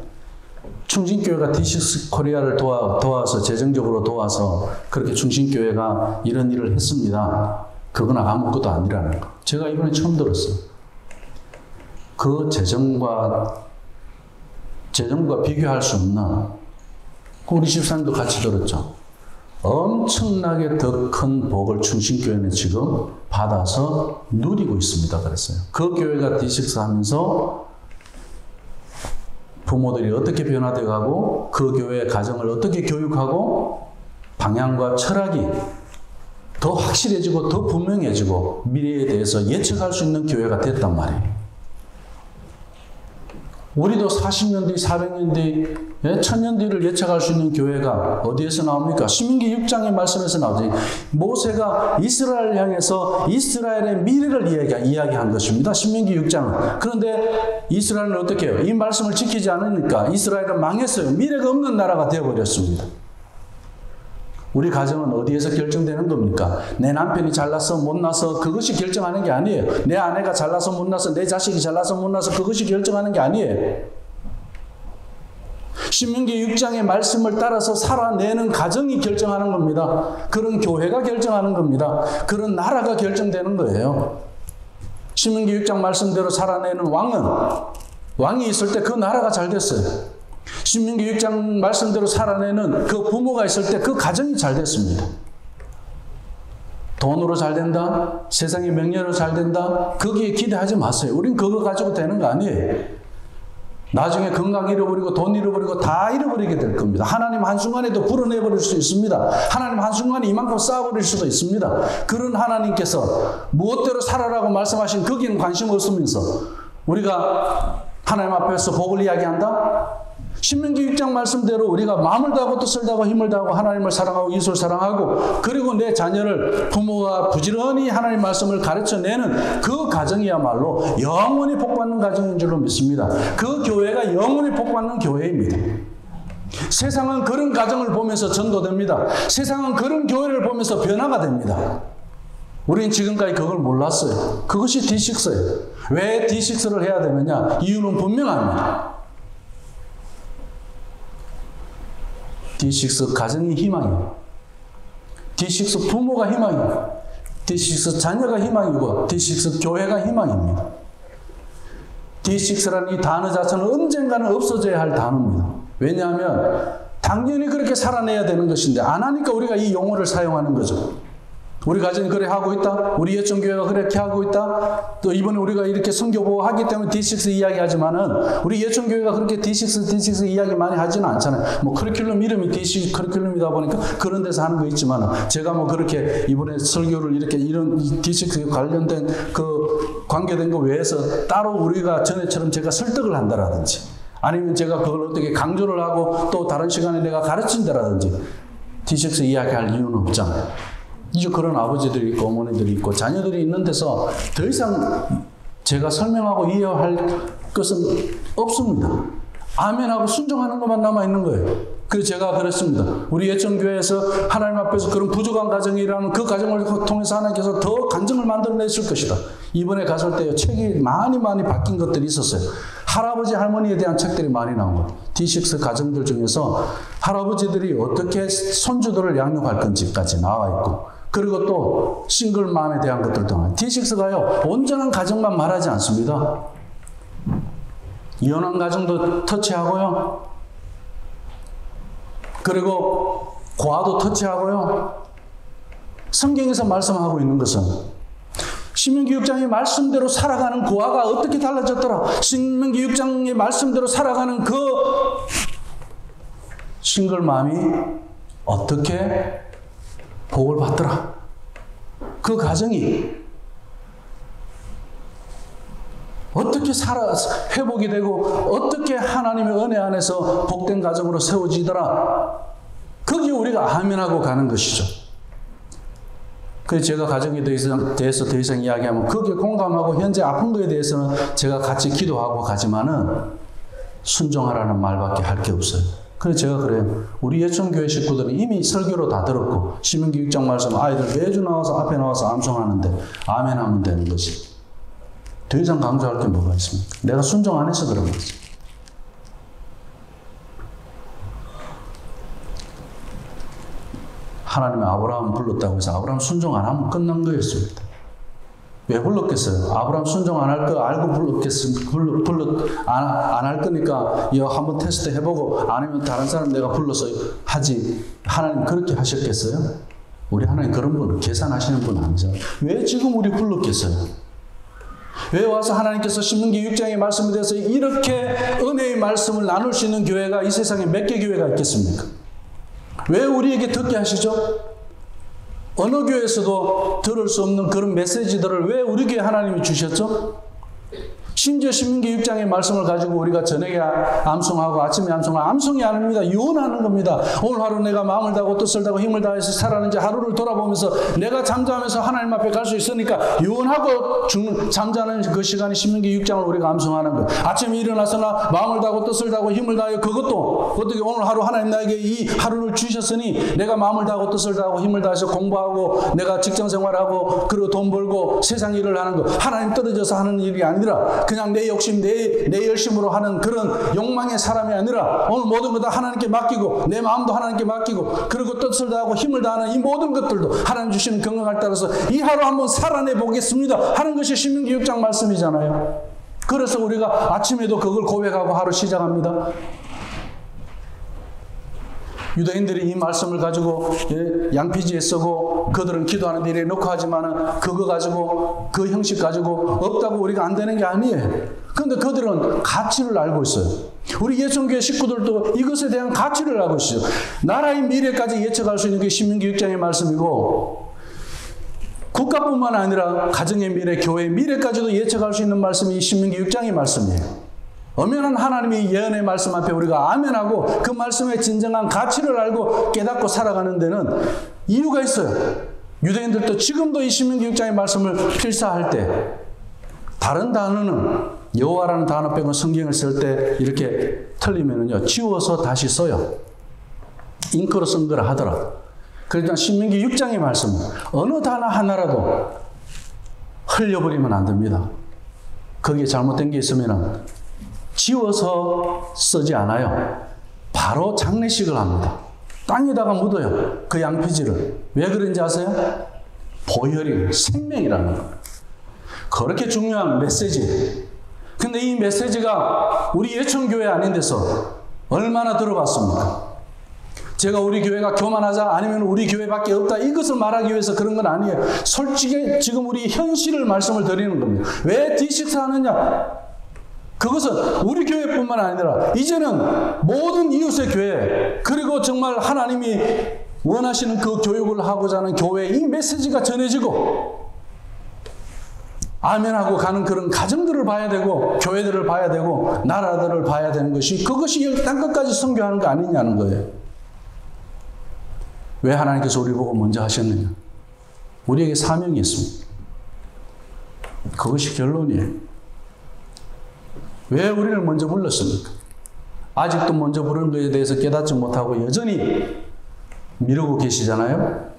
충신교회가 D6 코리아를 도와서 재정적으로 도와서 그렇게 충신교회가 이런 일을 했습니다. 그건 아무것도 아니라는 거. 제가 이번에 처음 들었어요. 그 재정과 비교할 수 없나? 우리 집사님도 같이 들었죠. 엄청나게 더 큰 복을 충신교회는 지금 받아서 누리고 있습니다. 그랬어요. 그 교회가 D6 하면서 부모들이 어떻게 변화되어 가고 그 교회의 가정을 어떻게 교육하고 방향과 철학이 더 확실해지고 더 분명해지고 미래에 대해서 예측할 수 있는 교회가 됐단 말이에요. 우리도 40년 뒤, 400년 뒤, 1000년 뒤를 예측할 수 있는 교회가 어디에서 나옵니까? 신명기 6장의 말씀에서 나오지. 모세가 이스라엘을 향해서 이스라엘의 미래를 이야기한 것입니다. 신명기 6장은. 그런데 이스라엘은 어떻게 해요? 이 말씀을 지키지 않으니까 이스라엘은 망했어요. 미래가 없는 나라가 되어버렸습니다. 우리 가정은 어디에서 결정되는 겁니까? 내 남편이 잘나서 못나서 그것이 결정하는 게 아니에요. 내 아내가 잘나서 못나서 내 자식이 잘나서 못나서 그것이 결정하는 게 아니에요. 신명기 6장의 말씀을 따라서 살아내는 가정이 결정하는 겁니다. 그런 교회가 결정하는 겁니다. 그런 나라가 결정되는 거예요. 신명기 6장 말씀대로 살아내는 왕이 있을 때 그 나라가 잘 됐어요. 신명기 6장 말씀대로 살아내는 그 부모가 있을 때 그 가정이 잘 됐습니다. 돈으로 잘 된다? 세상의 명예로 잘 된다? 거기에 기대하지 마세요. 우린 그거 가지고 되는 거 아니에요. 나중에 건강 잃어버리고 돈 잃어버리고 다 잃어버리게 될 겁니다. 하나님 한순간에도 불어내버릴 수 있습니다. 하나님 한순간에 이만큼 쌓아버릴 수도 있습니다. 그런 하나님께서 무엇대로 살아라고 말씀하신 거기는 관심 없으면서 우리가 하나님 앞에서 복을 이야기한다? 신명기 6장 말씀대로 우리가 마음을 다하고 뜻을 다하고 힘을 다하고 하나님을 사랑하고 이웃을 사랑하고 그리고 내 자녀를 부모가 부지런히 하나님 말씀을 가르쳐내는 그 가정이야말로 영원히 복받는 가정인 줄로 믿습니다. 그 교회가 영원히 복받는 교회입니다. 세상은 그런 가정을 보면서 전도됩니다. 세상은 그런 교회를 보면서 변화가 됩니다. 우리는 지금까지 그걸 몰랐어요. 그것이 D6예요. 왜 D6를 해야 되느냐? 이유는 분명합니다. D6 가정이 희망이에요. D6 부모가 희망이에요. D6 자녀가 희망이고 D6 교회가 희망입니다. D6라는 이 단어 자체는 언젠가는 없어져야 할 단어입니다. 왜냐하면 당연히 그렇게 살아내야 되는 것인데 안 하니까 우리가 이 용어를 사용하는 거죠. 우리 가정이 그래 하고 있다. 우리 예천교회가 그렇게 하고 있다. 또 이번에 우리가 이렇게 선교보고 하기 때문에 D6 이야기하지만은 우리 예천교회가 그렇게 D6 이야기 많이 하지는 않잖아요. 뭐 커리큘럼 이름이 D6 커리큘럼이다 보니까 그런 데서 하는 거 있지만은 제가 뭐 그렇게 이번에 설교를 이렇게 이런 D6 관련된 그 관계된 거 외에서 따로 우리가 전에처럼 제가 설득을 한다라든지 아니면 제가 그걸 어떻게 강조를 하고 또 다른 시간에 내가 가르친다라든지 D6 이야기할 이유는 없잖아요. 이제 그런 아버지들이 있고 어머니들이 있고 자녀들이 있는 데서 더 이상 제가 설명하고 이해할 것은 없습니다. 아멘하고 순종하는 것만 남아있는 거예요. 그래서 제가 그랬습니다. 우리 예천교회에서 하나님 앞에서 그런 부족한 가정이라는 그 가정을 통해서 하나님께서 더 간증을 만들어내실 것이다. 이번에 갔을 때 책이 많이 바뀐 것들이 있었어요. 할아버지 할머니에 대한 책들이 많이 나온 거예요. D6 가정들 중에서 할아버지들이 어떻게 손주들을 양육할 건지까지 나와 있고 그리고 또 싱글맘에 대한 것들도 나와요. D6가요. 온전한 가정만 말하지 않습니다. 이혼한 가정도 터치하고요. 그리고 고아도 터치하고요. 성경에서 말씀하고 있는 것은 신명기 6장의 말씀대로 살아가는 고아가 어떻게 달라졌더라. 신명기 6장의 말씀대로 살아가는 그 싱글맘이 어떻게 복을 받더라. 그 가정이 어떻게 회복이 되고 어떻게 하나님의 은혜 안에서 복된 가정으로 세워지더라. 거기에 우리가 아멘하고 가는 것이죠. 그래서 제가 가정에 대해서 더 이상 이야기하면 거기에 공감하고 현재 아픈 거에 대해서는 제가 같이 기도하고 가지만은 순종하라는 말밖에 할 게 없어요. 그래서 제가 그래요. 우리 예천교회 식구들은 이미 설교로 다 들었고 신명기 6장 말씀 아이들 매주 나와서 앞에 나와서 암송하는데 아멘하면 되는 것이 더 이상 강조할 게 뭐가 있습니까? 내가 순종 안 해서 그런 거지. 하나님이 아브라함 불렀다고 해서 아브라함 순종 안 하면 끝난 거였습니다. 왜 불렀겠어요? 아브라함 순종 안 할 거 알고 안 할 거니까 이거 한번 테스트 해보고 아니면 다른 사람 내가 불러서 하지. 하나님 그렇게 하셨겠어요? 우리 하나님 그런 분 계산하시는 분 아니죠. 왜 지금 우리 불렀겠어요? 왜 와서 하나님께서 신명기 6장의 말씀에 대해서 이렇게 은혜의 말씀을 나눌 수 있는 교회가 이 세상에 몇 개 교회가 있겠습니까? 왜 우리에게 듣게 하시죠? 어느 교회에서도 들을 수 없는 그런 메시지들을 왜 우리 교회 하나님이 주셨죠? 심지어 신명기 6장의 말씀을 가지고 우리가 저녁에 암송하고 아침에 암송하고 암송이 아닙니다. 유언하는 겁니다. 오늘 하루 내가 마음을 다하고 뜻을 다하고 힘을 다해서 살았는지 하루를 돌아보면서 내가 잠자면서 하나님 앞에 갈 수 있으니까 유언하고 잠자는 그 시간이 신명기 6장을 우리가 암송하는 거예요. 아침에 일어나서나 마음을 다하고 뜻을 다하고 힘을 다하여 그것도 어떻게 오늘 하루 하나님 나에게 이 하루를 주셨으니 내가 마음을 다하고 뜻을 다하고 힘을 다해서 공부하고 내가 직장 생활하고 그리고 돈 벌고 세상 일을 하는 거 하나님 떨어져서 하는 일이 아니라 그냥 내 욕심, 내 열심으로 하는 그런 욕망의 사람이 아니라 오늘 모든 것 다 하나님께 맡기고 내 마음도 하나님께 맡기고 그리고 뜻을 다하고 힘을 다하는 이 모든 것들도 하나님 주시는 경험을 따라서 이 하루 한번 살아내 보겠습니다 하는 것이 신명기 6장 말씀이잖아요. 그래서 우리가 아침에도 그걸 고백하고 하루 시작합니다. 유대인들이 이 말씀을 가지고 양피지에 쓰고 그들은 기도하는 일에 놓고 하지만은 그거 가지고 그 형식 가지고 없다고 우리가 안 되는 게 아니에요. 그런데 그들은 가치를 알고 있어요. 우리 예천교회 식구들도 이것에 대한 가치를 알고 있어요. 나라의 미래까지 예측할 수 있는 게 신명기 6장의 말씀이고 국가뿐만 아니라 가정의 미래, 교회의 미래까지도 예측할 수 있는 말씀이 이 신명기 6장의 말씀이에요. 엄연한 하나님의 예언의 말씀 앞에 우리가 아멘하고 그 말씀의 진정한 가치를 알고 깨닫고 살아가는 데는 이유가 있어요. 유대인들도 지금도 이 신명기 6장의 말씀을 필사할 때 다른 단어는 여호와라는 단어 빼고 성경을 쓸 때 이렇게 틀리면은요 지워서 다시 써요. 잉크로 쓴 거라 하더라도. 그러니까 신명기 6장의 말씀은 어느 단어 하나라도 흘려버리면 안 됩니다. 거기에 잘못된 게 있으면은 지워서 쓰지 않아요. 바로 장례식을 합니다. 땅에다가 묻어요. 그 양피지를. 왜 그런지 아세요? 보혈이 생명이라는 것. 그렇게 중요한 메시지. 근데 이 메시지가 우리 예천교회 아닌 데서 얼마나 들어봤습니까? 제가 우리 교회가 교만하자 아니면 우리 교회밖에 없다 이것을 말하기 위해서 그런 건 아니에요. 솔직히 지금 우리 현실을 말씀을 드리는 겁니다. 왜 D6 하느냐? 그것은 우리 교회뿐만 아니라 이제는 모든 이웃의 교회 그리고 정말 하나님이 원하시는 그 교육을 하고자 하는 교회에 이 메시지가 전해지고 아멘하고 가는 그런 가정들을 봐야 되고 교회들을 봐야 되고 나라들을 봐야 되는 것이 그것이 땅끝까지 선교하는 거 아니냐는 거예요. 왜 하나님께서 우리 보고 먼저 하셨느냐? 우리에게 사명이 있습니다. 그것이 결론이에요. 왜 우리를 먼저 불렀습니까? 아직도 먼저 부르는 것에 대해서 깨닫지 못하고 여전히 미루고 계시잖아요.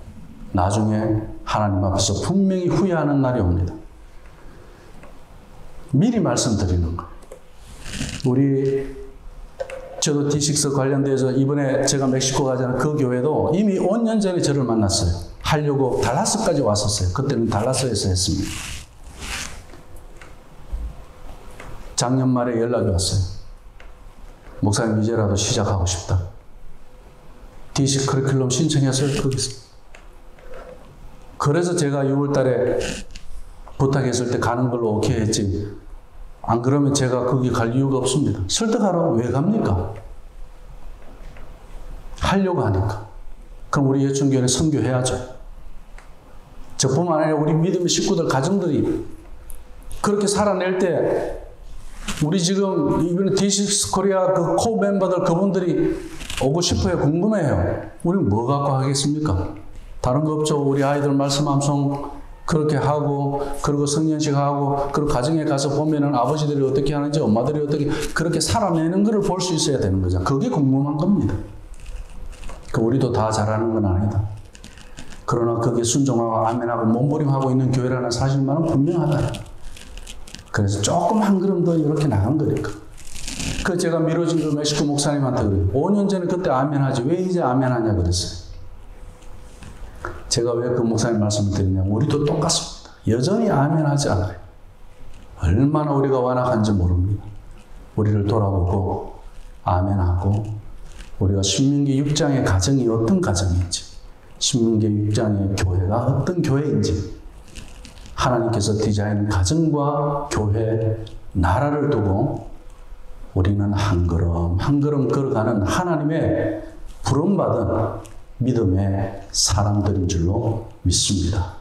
나중에 하나님 앞에서 분명히 후회하는 날이 옵니다. 미리 말씀드리는 거예요. 저도 D6 관련돼서 이번에 제가 멕시코 가자는 그 교회도 이미 5년 전에 저를 만났어요. 하려고 달라스까지 왔었어요. 그때는 달라스에서 했습니다. 작년 말에 연락이 왔어요. 목사님 이제라도 시작하고 싶다. D6 커리큘럼 신청했어요. 거기서. 그래서 제가 6월 달에 부탁했을 때 가는 걸로 오케이 했지. 안 그러면 제가 거기 갈 이유가 없습니다. 설득하라고 왜 갑니까? 하려고 하니까. 그럼 우리 예천교회는 선교해야죠. 저뿐만 아니라 우리 믿음의 식구들, 가정들이 그렇게 살아낼 때 우리 지금 이번에 D6 코리아 그 코 멤버들 그분들이 오고 싶어요. 궁금해요. 우리 뭐 갖고 하겠습니까? 다른 거 없죠. 우리 아이들 말씀 암송 그렇게 하고 그리고 성년식 하고 그리고 가정에 가서 보면은 아버지들이 어떻게 하는지 엄마들이 어떻게 그렇게 살아내는 것을 볼 수 있어야 되는 거죠. 그게 궁금한 겁니다. 우리도 다 잘하는 건 아니다. 그러나 그게 순종하고 아멘하고 몸부림하고 있는 교회라는 사실만은 분명하다. 그래서 조금 한 걸음 더 이렇게 나간 거니까. 그 제가 미뤄진 그 멕시코 목사님한테 그래요. 5년 전에 그때 아멘하지 왜 이제 아멘하냐 그랬어요. 제가 왜 그 목사님 말씀을 드리냐면 우리도 똑같습니다. 여전히 아멘하지 않아요. 얼마나 우리가 완악한지 모릅니다. 우리를 돌아보고 아멘하고 우리가 신명기 6장의 가정이 어떤 가정인지 신명기 6장의 교회가 어떤 교회인지 하나님께서 디자인한 가정과 교회, 나라를 두고 우리는 한 걸음 한 걸음 걸어가는 하나님의 부름받은 믿음의 사람들인 줄로 믿습니다.